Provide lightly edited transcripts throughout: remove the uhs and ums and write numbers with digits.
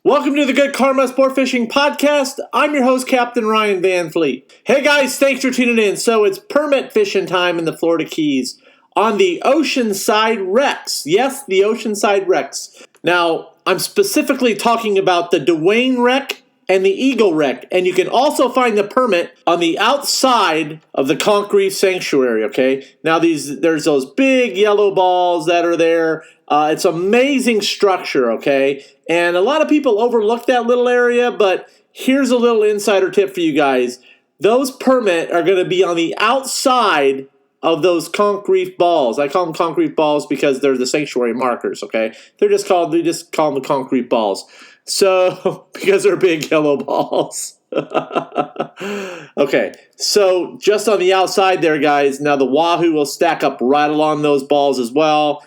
Welcome to the Good Karma Sport Fishing Podcast. I'm your host, Captain Ryan Van Fleet. Hey guys, thanks for tuning in. So it's permit fishing time in the Florida Keys on the Oceanside Rex. Yes, the Oceanside Rex. Now, I'm specifically talking about the Dwayne Wreck and the Eagle Wreck. And you can also find the permit on the outside of the Conch Reef Sanctuary, okay? Now, there's those big yellow balls that are there. It's amazing structure, okay? And a lot of people overlook that little area, but here's a little insider tip for you guys. Those permit are going to be on the outside of those Conch Reef balls. I call them Conch Reef balls because they're the sanctuary markers, okay? They just call them the Conch Reef balls. So, because they're big yellow balls. Okay, so just on the outside there, guys. Now the Wahoo will stack up right along those balls as well.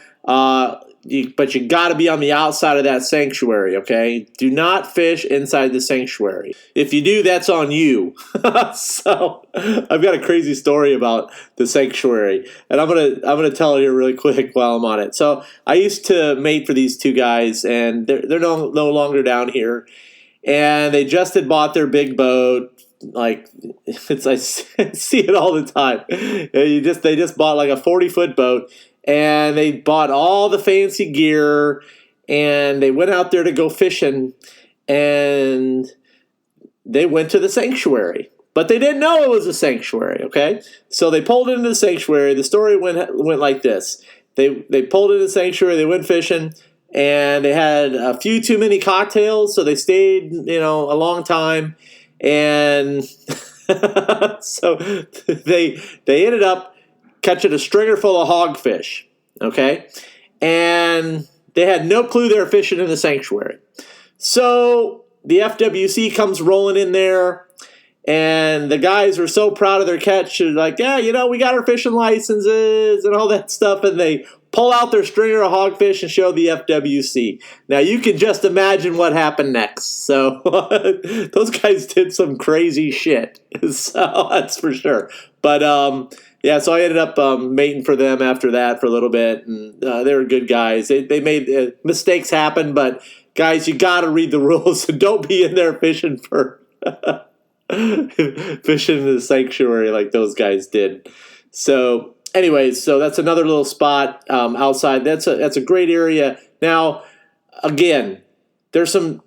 But you got to be on the outside of that sanctuary, okay? Do not fish inside the sanctuary. If you do, that's on you. So I've got a crazy story about the sanctuary, and I'm gonna tell it here really quick while I'm on it. So I used to mate for these two guys, and they're no longer down here, and they just had bought their big boat. Like I see it all the time. They just bought like a 40-foot boat. And they bought all the fancy gear, and they went out there to go fishing, and they went to the sanctuary. But they didn't know it was a sanctuary, okay? So they pulled into the sanctuary. The story went like this. They pulled into the sanctuary, they went fishing, and they had a few too many cocktails, so they stayed, a long time. And so they ended up catching a stringer full of hogfish, okay? And they had no clue they were fishing in the sanctuary. So the FWC comes rolling in there, and the guys were so proud of their catch. They're like, yeah, we got our fishing licenses and all that stuff, and they pull out their stringer of hogfish and show the FWC. Now, you can just imagine what happened next. So those guys did some crazy shit. So that's for sure. But, yeah, so I ended up mating for them after that for a little bit, and they were good guys. They made mistakes happen, but guys, you got to read the rules and don't be in there fishing for fishing in the sanctuary like those guys did. So, anyways, so that's another little spot outside. That's a great area. Now, again, it's an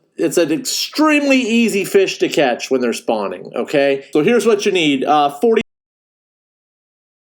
extremely easy fish to catch when they're spawning. Okay, so here's what you need: 40